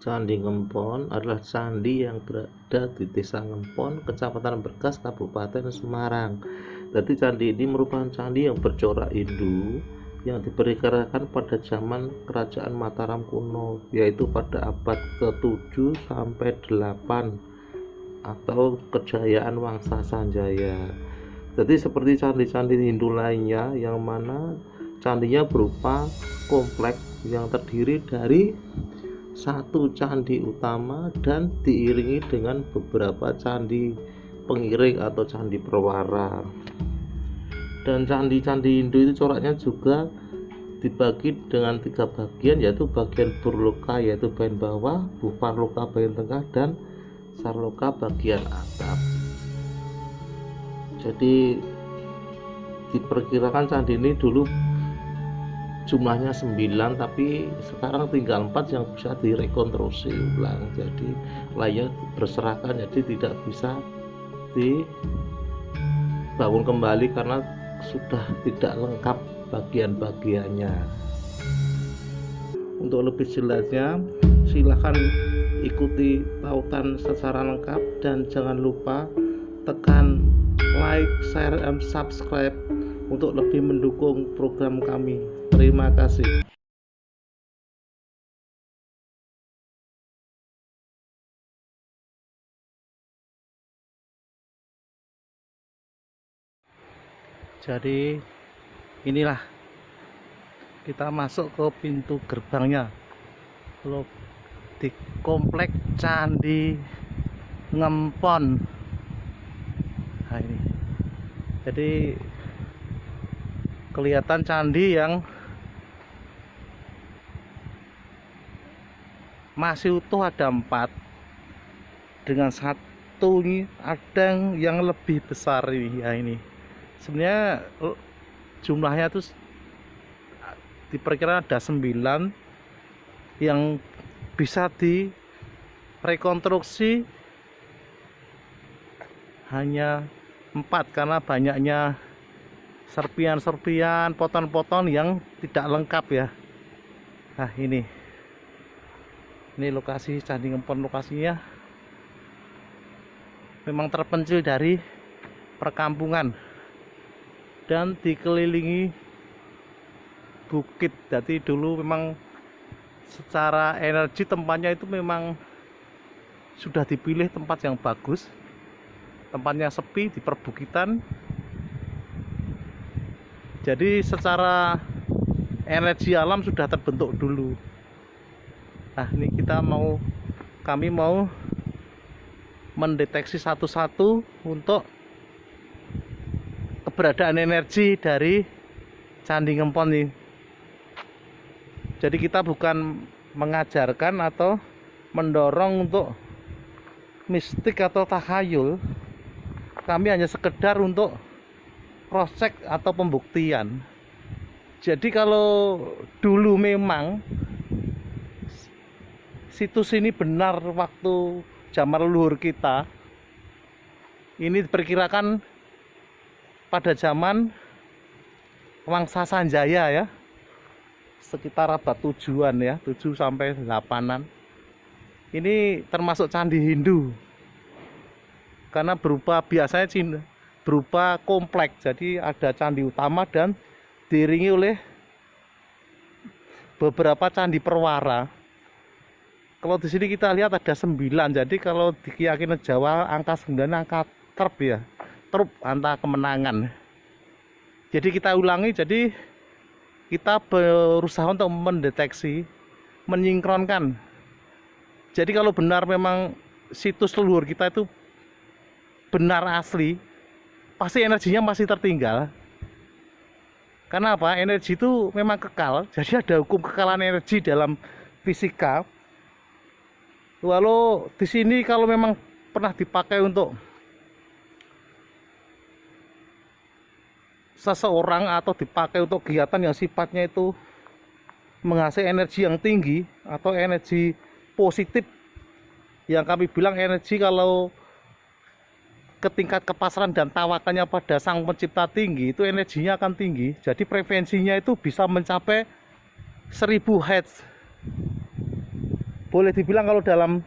Candi Ngempon adalah candi yang berada di Desa Ngempon, Kecamatan Berkas, Kabupaten Semarang. Jadi candi ini merupakan candi yang bercorak Hindu yang diperkirakan pada zaman Kerajaan Mataram kuno, yaitu pada abad ke-7 sampai 8 atau kejayaan Wangsa Sanjaya. Jadi seperti candi-candi Hindu lainnya, yang mana candinya berupa kompleks yang terdiri dari satu candi utama dan diiringi dengan beberapa candi pengiring atau candi perwara. Dan candi-candi Hindu itu coraknya juga dibagi dengan 3 bagian, yaitu bagian Burloka yaitu bagian bawah, Buparloka bagian tengah, dan Sarloka bagian atap. Jadi diperkirakan candi ini dulu jumlahnya 9, tapi sekarang tinggal 4 yang bisa direkonstruksi ulang. Jadi layak berserakan, jadi tidak bisa dibangun kembali karena sudah tidak lengkap bagian-bagiannya. Untuk lebih jelasnya silahkan ikuti tautan secara lengkap, dan jangan lupa tekan like, share, dan subscribe untuk lebih mendukung program kami. Terima kasih. Jadi inilah kita masuk ke pintu gerbangnya di komplek Candi Ngempon. Nah ini, jadi kelihatan candi yang masih utuh ada 4, dengan satu ini ada yang lebih besar ini. Ya ini sebenarnya jumlahnya itu diperkirakan ada 9 yang bisa direkonstruksi, hanya 4 karena banyaknya serpian-serpian, poton-poton yang tidak lengkap ya. Nah ini lokasi Candi Ngempon. Lokasinya memang terpencil dari perkampungan dan dikelilingi bukit. Jadi dulu memang secara energi tempatnya itu memang sudah dipilih tempat yang bagus, tempatnya sepi di perbukitan. Jadi secara energi alam sudah terbentuk dulu. Nah ini kami mau mendeteksi satu-satu untuk keberadaan energi dari Candi Ngempon ini. Jadi kita bukan mengajarkan atau mendorong untuk mistik atau takhayul, kami hanya sekedar untuk cross check atau pembuktian. Jadi kalau dulu memang situs ini benar waktu zaman leluhur kita, ini diperkirakan pada zaman Wangsa Sanjaya ya, sekitar abad 7-an ya, 7 sampai 8-an. Ini termasuk candi Hindu karena biasanya berupa kompleks. Jadi ada candi utama dan diiringi oleh beberapa candi perwara. Kalau di sini kita lihat ada 9. Jadi kalau di keyakinan Jawa angka 9 angka terp ya, terp, angka kemenangan. Jadi kita ulangi, jadi kita berusaha untuk mendeteksi, menyinkronkan. Jadi kalau benar memang situs leluhur kita itu benar asli, pasti energinya masih tertinggal. Karena apa? Energi itu memang kekal. Jadi ada hukum kekalan energi dalam fisika. Walau di sini kalau memang pernah dipakai untuk seseorang atau dipakai untuk kegiatan yang sifatnya itu menghasilkan energi yang tinggi atau energi positif, yang kami bilang energi kalau ke tingkat kepasaran dan tawakalnya pada Sang Pencipta tinggi, itu energinya akan tinggi. Jadi frekuensinya itu bisa mencapai 1000 Hz. boleh dibilang kalau dalam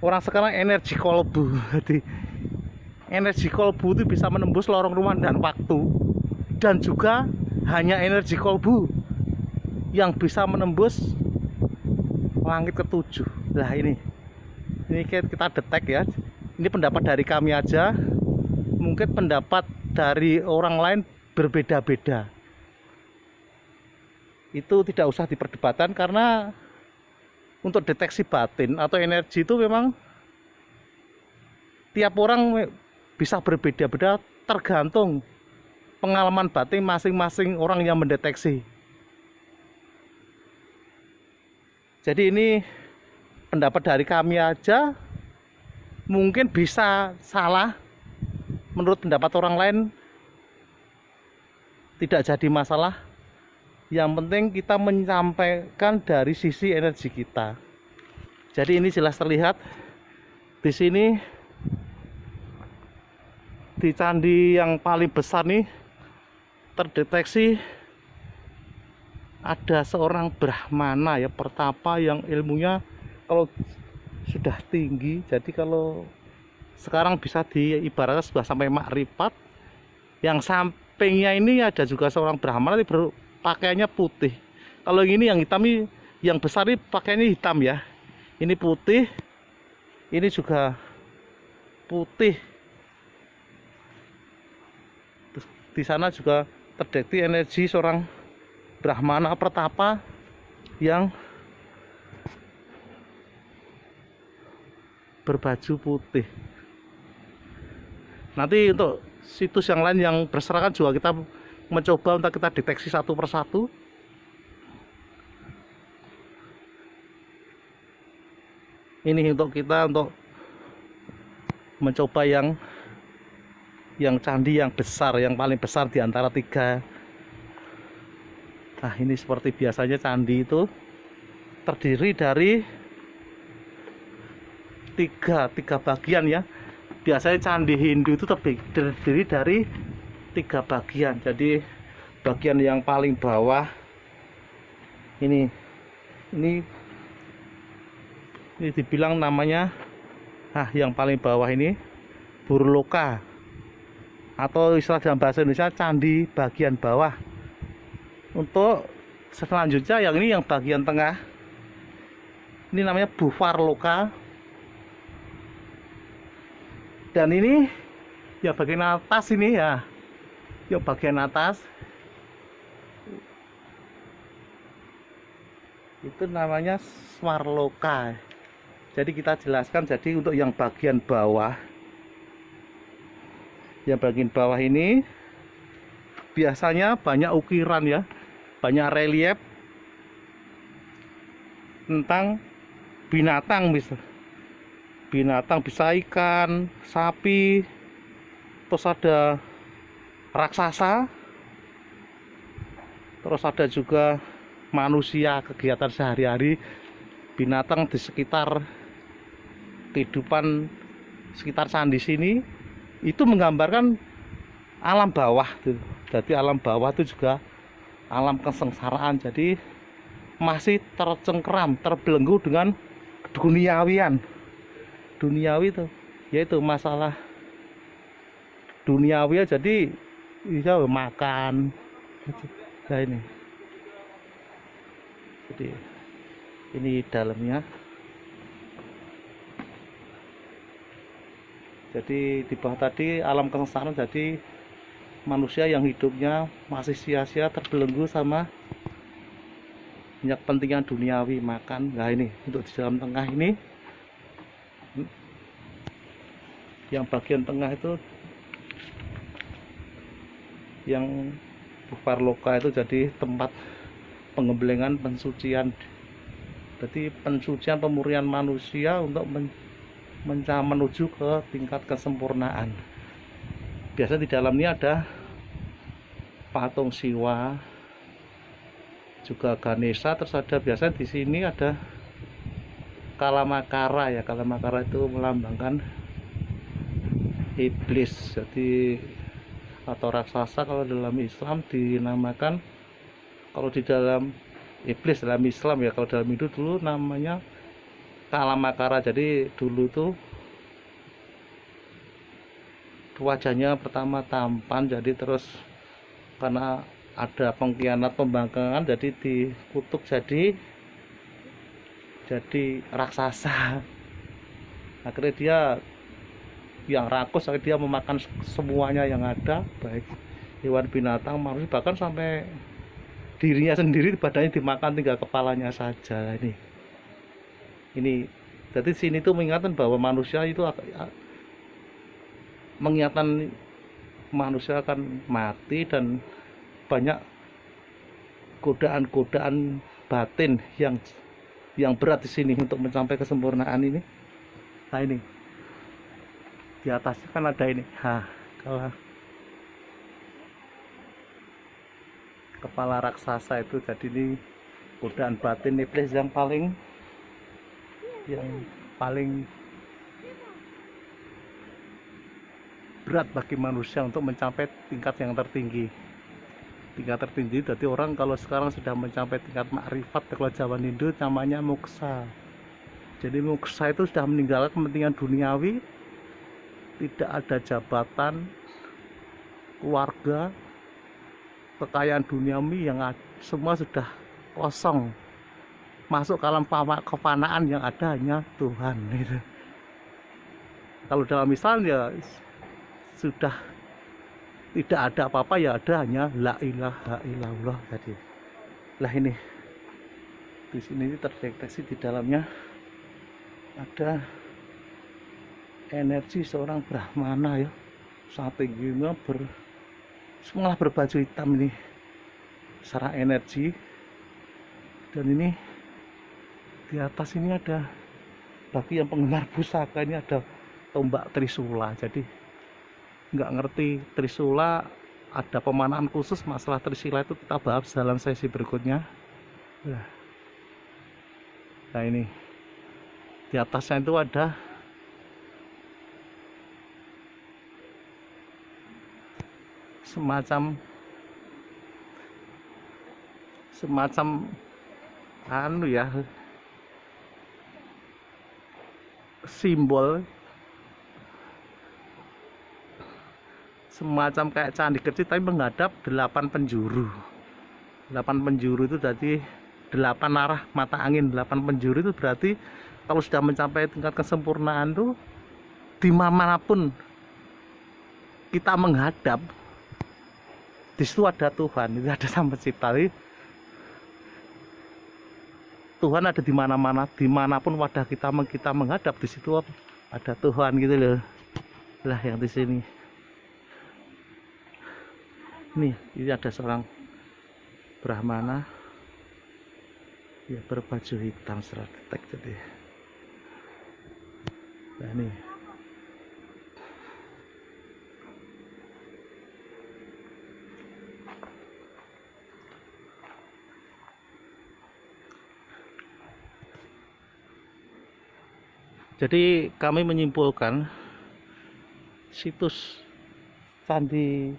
orang sekarang energi kolbu. Jadi energi kolbu itu bisa menembus lorong ruang dan waktu, dan juga hanya energi kolbu yang bisa menembus langit ketujuh. Nah ini kita detek ya. Ini pendapat dari kami aja, mungkin pendapat dari orang lain berbeda-beda. Itu tidak usah diperdebatkan, karena untuk deteksi batin atau energi itu memang tiap orang bisa berbeda-beda, tergantung pengalaman batin masing-masing orang yang mendeteksi. Jadi ini pendapat dari kami aja, mungkin bisa salah, menurut pendapat orang lain tidak jadi masalah. Yang penting kita menyampaikan dari sisi energi kita. Jadi ini jelas terlihat di sini, di candi yang paling besar nih terdeteksi ada seorang Brahmana ya, pertapa yang ilmunya kalau sudah tinggi. Jadi kalau sekarang bisa diibaratkan sudah sampai makrifat. Yang sampingnya ini ada juga seorang Brahmana, pakaiannya putih. Kalau ini yang hitam, ini yang besar ini pakaiannya hitam ya. Ini putih, ini juga putih. Di sana juga terdeteksi energi seorang Brahmana pertapa yang berbaju putih. Nanti untuk situs yang lain yang berserakan juga kita mencoba untuk kita deteksi satu persatu. Ini untuk kita untuk mencoba yang candi yang besar, yang paling besar di antara tiga. Nah ini seperti biasanya candi itu terdiri dari tiga bagian ya. Biasanya candi Hindu itu terdiri dari tiga bagian. Jadi bagian yang paling bawah ini dibilang namanya, yang paling bawah ini Burloka, atau istilah dalam bahasa Indonesia candi bagian bawah. Untuk selanjutnya yang ini yang bagian tengah, ini namanya Buvarloka. Dan ini ya bagian atas ini ya, yang bagian atas itu namanya Swarloka. Jadi kita jelaskan, jadi untuk yang bagian bawah, ini biasanya banyak ukiran ya, banyak relief tentang binatang, bisa ikan, sapi, terus ada raksasa, terus ada juga manusia, kegiatan sehari-hari binatang di sekitar kehidupan sekitar candi sini. Itu menggambarkan alam bawah tuh. Jadi alam bawah itu juga alam kesengsaraan. Jadi masih tercengkeram, terbelenggu dengan duniawian. Duniawi itu yaitu masalah duniawi. Jadi bisa makan. Nah ini. Jadi ini dalamnya. Jadi di bawah tadi alam kesengsaraan, jadi manusia yang hidupnya masih sia-sia, terbelenggu sama banyak kepentingan duniawi, makan. Nah ini untuk di dalam tengah ini, yang bagian tengah itu yang Buvarloka itu jadi tempat pengembelengan, pensucian. Jadi pensucian, pemurnian manusia untuk menuju ke tingkat kesempurnaan. Biasa di dalamnya ada patung Siwa, juga Ganesha, terus ada biasa di sini ada Kalamakara ya. Kalamakara itu melambangkan iblis, jadi atau raksasa kalau dalam Islam dinamakan. Kalau di dalam iblis dalam Islam ya, kalau dalam Hindu dulu namanya Kalamakara. Jadi dulu tuh wajahnya pertama tampan, jadi terus karena ada pengkhianat pembangkangan jadi dikutuk jadi raksasa. Akhirnya dia yang rakus, akhirnya dia memakan semuanya yang ada, baik hewan, binatang, manusia, bahkan sampai dirinya sendiri, badannya dimakan, tinggal kepalanya saja. Ini jadi sini tuh mengingatkan bahwa manusia itu mengingatkan manusia akan mati, dan banyak godaan-godaan batin yang berat di sini untuk mencapai kesempurnaan ini. Nah, ini di atasnya kan ada ini. Kalau kepala raksasa itu, jadi ini godaan batin iblis yang paling berat bagi manusia untuk mencapai tingkat yang tertinggi. Tingkat tertinggi, jadi orang kalau sekarang sudah mencapai tingkat makrifat, kalau Jawa Hindu namanya moksa. Jadi moksa itu sudah meninggalkan kepentingan duniawi, tidak ada jabatan, keluarga, kekayaan duniawi yang semua sudah kosong, masuk ke alam kefanaan yang ada hanya Tuhan. Kalau dalam Islam ya sudah tidak ada apa-apa, ya ada hanya la ilaha illallah tadi. Lah ini di sini terdeteksi di dalamnya ada energi seorang Brahmana ya, sangat tingginya, semuanya berbaju hitam ini secara energi. Dan ini di atas ini ada, bagi yang penggemar pusaka, ini ada tombak Trisula. Jadi nggak ngerti Trisula, ada pemanaan khusus masalah Trisula itu kita bahas dalam sesi berikutnya. Nah, ini di atasnya itu ada semacam ya, simbol semacam kayak candi kecil tapi menghadap 8 penjuru. 8 penjuru itu jadi 8 arah mata angin. 8 penjuru itu berarti kalau sudah mencapai tingkat kesempurnaan tuh, dimanapun kita menghadap, di situ ada Tuhan, itu ada Sang Pencipta. Tuhan ada di mana-mana, dimanapun wadah kita menghadap, di situ ada Tuhan gitu loh. Lah yang di sini. Ini ada seorang Brahmana ya, berbaju hitam seratek. Jadi nah, ini jadi kami menyimpulkan situs Candi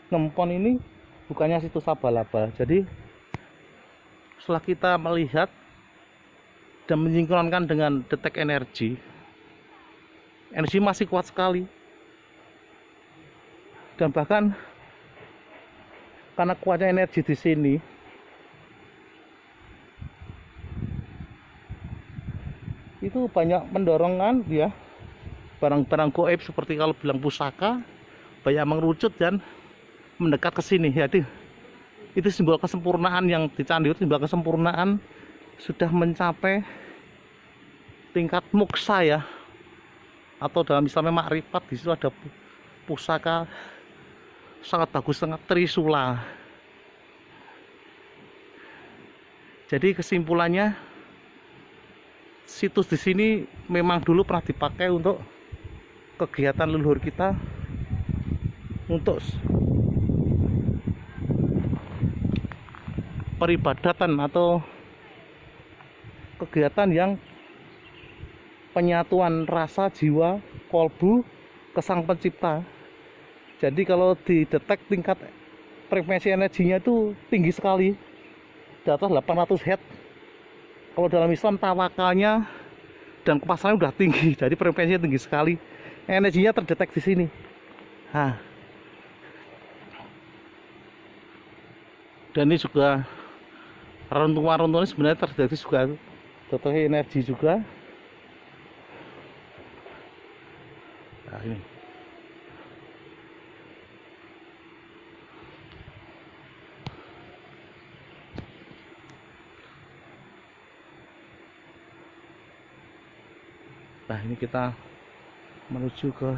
Ngempon ini bukannya situs abal-abal. Jadi setelah kita melihat dan menyinkronkan dengan detek energi masih kuat sekali, dan bahkan karena kuatnya energi di sini, itu banyak mendorongkan ya, barang-barang goib seperti kalau bilang pusaka banyak mengerucut dan mendekat ke sini. Jadi itu simbol kesempurnaan yang di candi itu, simbol kesempurnaan sudah mencapai tingkat moksa ya, atau dalam Islamnya makrifat. Di situ ada pusaka sangat bagus, sangat Trisula. Jadi kesimpulannya, situs di sini memang dulu pernah dipakai untuk kegiatan leluhur kita, untuk peribadatan atau kegiatan yang penyatuan rasa, jiwa, kolbu ke Sang Pencipta. Jadi kalau didetek tingkat frekuensi energinya itu tinggi sekali, di atas 800 Hz. Kalau dalam Islam tawakalnya dan kepasannya udah tinggi, jadi frekuensinya tinggi sekali, energinya terdetek di sini. Nah, dan ini juga rentuan-rentuan sebenarnya terjadi juga contohnya energi juga. Nah, ini kita menuju ke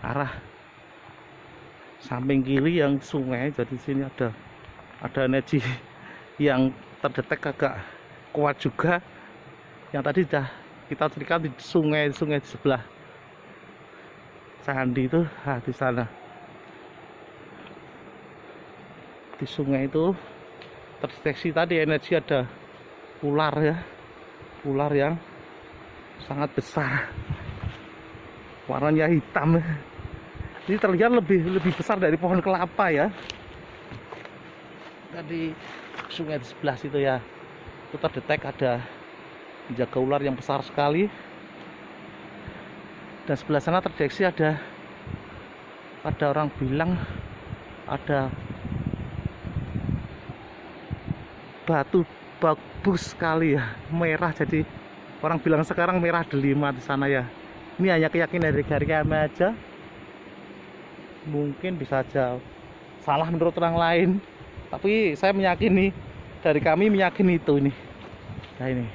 arah samping kiri yang sungai. Jadi sini ada energi yang terdetek agak kuat juga, yang tadi sudah kita ceritakan di sungai di sebelah candi itu. Nah, di sana di sungai itu terdeteksi tadi energi, ada ular ya, ular yang sangat besar, warnanya hitam. Ini terlihat lebih besar dari pohon kelapa ya. Tadi sungai di sebelah situ ya, itu terdetek ada penjaga ular yang besar sekali. Dan sebelah sana terdeteksi ada orang bilang ada batu bagus sekali ya, merah. Jadi orang bilang sekarang merah delima di sana ya. Ini hanya keyakinan dari kami aja, mungkin bisa aja salah menurut orang lain, tapi saya meyakini, dari kami meyakini itu ini. Nah ini